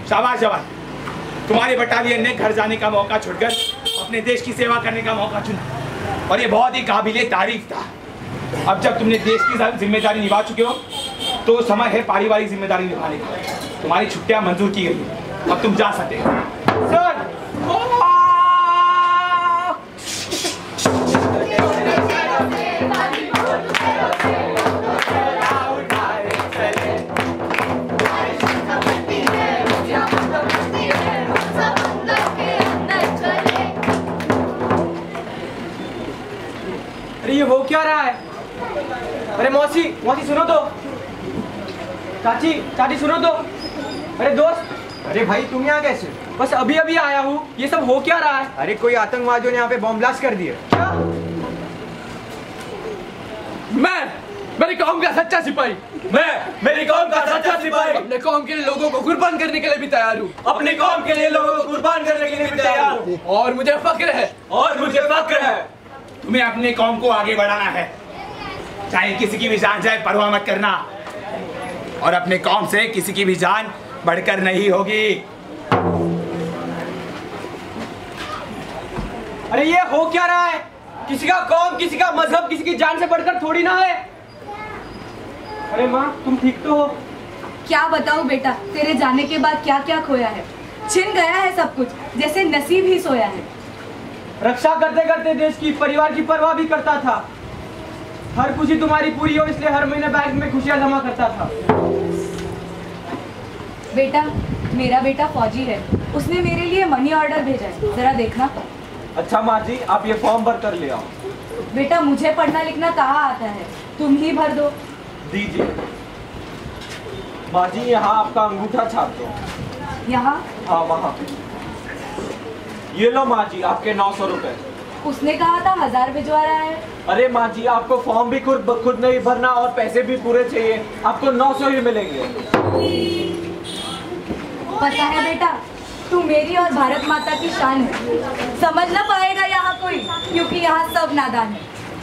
शाबाश जवान, तुम्हारे बटालियन ने घर जाने का मौका छोड़कर अपने देश की सेवा करने का मौका चुना और ये बहुत ही काबिले तारीफ था। अब जब तुमने देश की जिम्मेदारी निभा चुके हो तो समय है पारिवारिक जिम्मेदारी निभाने की। तुम्हारी छुट्टियां मंजूर की गई है, अब तुम जा सकते हो। सर अरे ये हो क्या रहा है? अरे मौसी सुनो तो। चाची सुनो तो। अरे दोस्त, अरे भाई तुम यहाँ कैसे? बस अभी अभी आया हूँ। ये सब हो क्या रहा है? अरे कोई आतंकवादियों ने यहाँ पे बॉम्ब ब्लास्ट कर दिए। क्या? मेरी कौम का सच्चा सिपाही, मेरी कौम का सच्चा सिपाही अपने कौम के लिए लोगों को कुर्बान करने के लिए भी तैयार हूँ। अपनी कौम के लिए लोगों को कुर्बान करने के लिए भी तैयार हूँ। और मुझे फक्र है। तुम्हें अपनी कौम को आगे बढ़ाना है, चाहे किसी की भी जान जाए परवाह मत करना, और अपने कौम से किसी की भी जान बढ़कर नहीं होगी। अरे ये हो क्या रहा है? किसी का कौम, किसी का मजहब, किसी की जान से बढ़कर थोड़ी ना है। अरे माँ, तुम ठीक तो हो? क्या बताऊं बेटा, तेरे जाने के बाद क्या क्या खोया है। छिन गया है सब कुछ, जैसे नसीब ही सोया है। रक्षा करते करते देश की, परिवार की परवाह भी करता था। हर खुशी तुम्हारी पूरी हो इसलिए हर महीने बैंक में खुशियां जमा करता था। बेटा, मेरा बेटा फौजी है, उसने मेरे लिए मनी ऑर्डर भेजा है, जरा देखना। अच्छा माँ जी, आप ये फॉर्म भर कर ले आओ। बेटा, मुझे पढ़ना लिखना कहाँ आता है, तुम ही भर दो। दीजिए माँ जी, यहाँ आपका अंगूठा छाप दो। यहाँ? हाँ वहाँ। ये लो माँ जी, आपके 900 रुपए। उसने कहा था 1000 भिजवा रहा है। अरे माँ जी, आपको फॉर्म भी खुद नहीं भरना और पैसे भी पूरे चाहिए, आपको 900 ही मिलेंगे। पता है बेटा, तू मेरी और भारत माता की शान है। समझ ना पाएगा यहाँ कोई, क्योंकि यहाँ सब नादान है।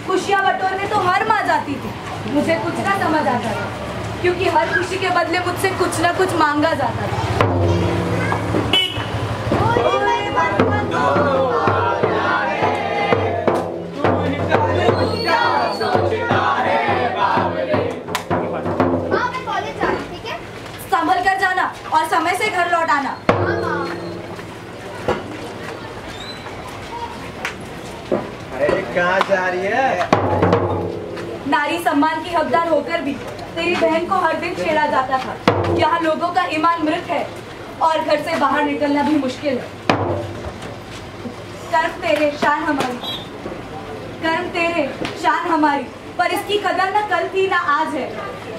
खुशियाँ बटोरने तो हर माँ जाती थी, मुझे कुछ ना समझ आता था, क्योंकि हर खुशी के बदले मुझसे कुछ ना कुछ मांगा जाता था। संभल कर जाना और समय से घर लौट आना। अरे कहाँ जा रही है? नारी सम्मान की हकदार होकर भी तेरी बहन को हर दिन छेड़ा जाता था। यहाँ लोगों का ईमान मृत है और घर से बाहर निकलना भी मुश्किल है। कर्म तेरे शान हमारी, कर्म तेरे शान हमारी, पर इसकी कदर न कल थी ना आज है।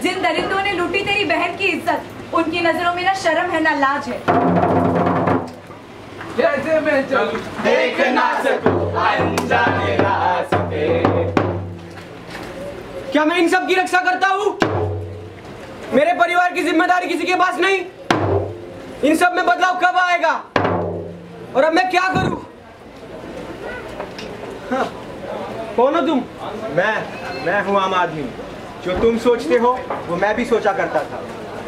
जिन दरिद्रों ने लूटी तेरी बहन की इज्जत, उनकी नजरों में ना शर्म है ना लाज है। जैसे मैं चलूं देख ना सकूं अनजाने रास्ते। क्या मैं इन सब की रक्षा करता हूँ? मेरे परिवार की जिम्मेदारी किसी के पास नहीं। इन सब में बदलाव कब आएगा और अब मैं क्या करूँ? हाँ, कौन हो तुम? मैं हूँ आम आदमी। जो तुम सोचते हो वो मैं भी सोचा करता था।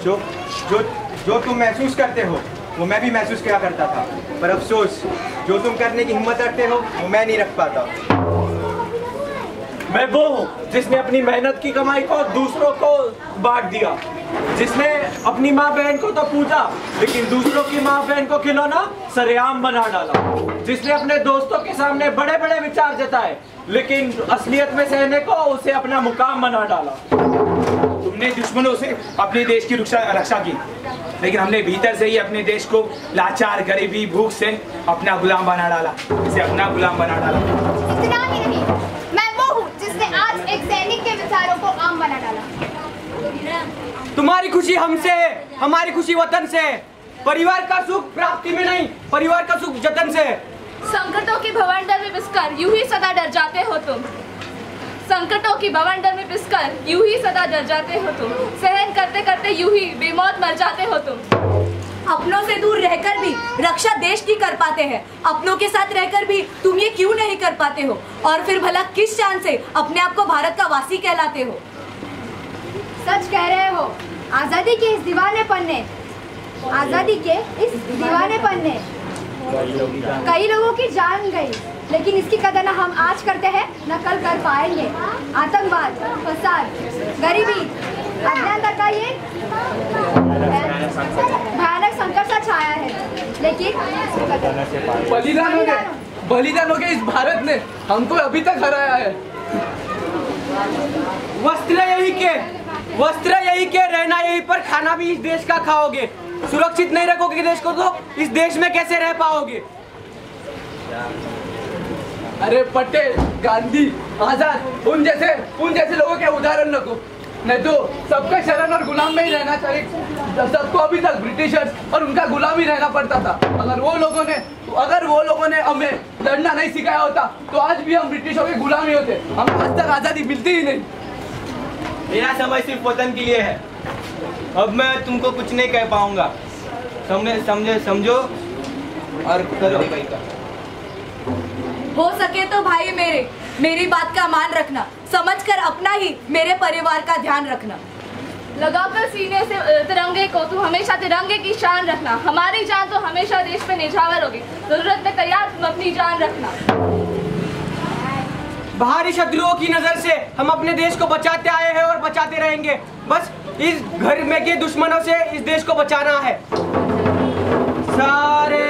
जो तुम महसूस करते हो वो मैं भी महसूस किया करता था, पर अफसोस जो तुम करने की हिम्मत रखते हो वो मैं नहीं रख पाता। मैं वो हूँ जिसने अपनी मेहनत की कमाई को दूसरों को बांट दिया, जिसने अपनी माँ बहन को तो पूजा लेकिन दूसरों की माँ बहन को खिलौना सरेआम बना डाला, जिसने अपने दोस्तों के सामने बड़े बड़े विचार जताए लेकिन असलियत में सहने को उसे अपना मुकाम बना डाला। तुमने दुश्मनों से अपने देश की रक्षा की, लेकिन हमने भीतर से ही अपने देश को लाचार, गरीबी, भूख से अपना गुलाम बना डाला, इसे अपना गुलाम बना डाला। इतना ही नहीं, मैं वो हूँ जिसने आज एक सैनिक के विचारों को आम बना डाला। तुम्हारी खुशी हमसे है, हमारी खुशी वतन से है। परिवार का सुख प्राप्ति में नहीं, परिवार का सुख जतन से है। संकटों की भवंडर में पिसकर यूं ही सदा डर जाते हो तुम। संकटों की भवंडर में पिसकर यूं ही सदा डर जाते हो तुम। सहन करते करते यूं ही बेमौत मर जाते हो तुम। अपनों से दूर रहकर भी रक्षा देश की कर पाते हैं, अपनों के साथ रहकर भी तुम ये क्यों नहीं कर पाते हो? और फिर भला किस शान से अपने आप को भारत का वासी कहलाते हो? सच कह रहे हो, आजादी के इस दीवानेपन ने आजादी के इस दीवानेपन ने कई लोगों की जान गई, लेकिन इसकी कदर न हम आज करते हैं न कल कर पाएंगे। आतंकवाद, फसाद, गरीबी, अज्ञानता का ये भयानक संकट सा छाया है, लेकिन बलिदानों के इस भारत ने हमको अभी तक हराया है। वस्त्र यही के रहना यही पर, खाना भी इस देश का खाओगे। सुरक्षित नहीं रखोगे देश को तो इस देश में कैसे रह पाओगे? अरे पटेल, गांधी, आजाद, उन जैसे लोगों के उदाहरण रखो, नहीं तो सबका शरण और गुलाम में ही रहना चाहिए। सबको अभी तक ब्रिटिशर्स और उनका गुलाम ही रहना पड़ता था। अगर वो लोगों ने हमें लड़ना नहीं सिखाया होता तो आज भी हम ब्रिटिशों के गुलाम ही होते। हमें आज तक आजादी मिलती ही नहीं। मेरा समय सिर्फ वतन के लिए है। अब मैं तुमको कुछ नहीं कह पाऊंगा। समझो और करो। हो सके तो भाई मेरी बात का मान रखना, समझकर अपना ही मेरे परिवार का ध्यान रखना। लगाकर सीने से तिरंगे को तू हमेशा तिरंगे की शान रखना। हमारी जान तो हमेशा देश पे निछावर होगी, जरूरत में तैयार तुम अपनी जान रखना। बाहरी शत्रुओं की नजर से हम अपने देश को बचाते आए हैं और बचाते रहेंगे। बस इस घर में के दुश्मनों से इस देश को बचाना है। सारे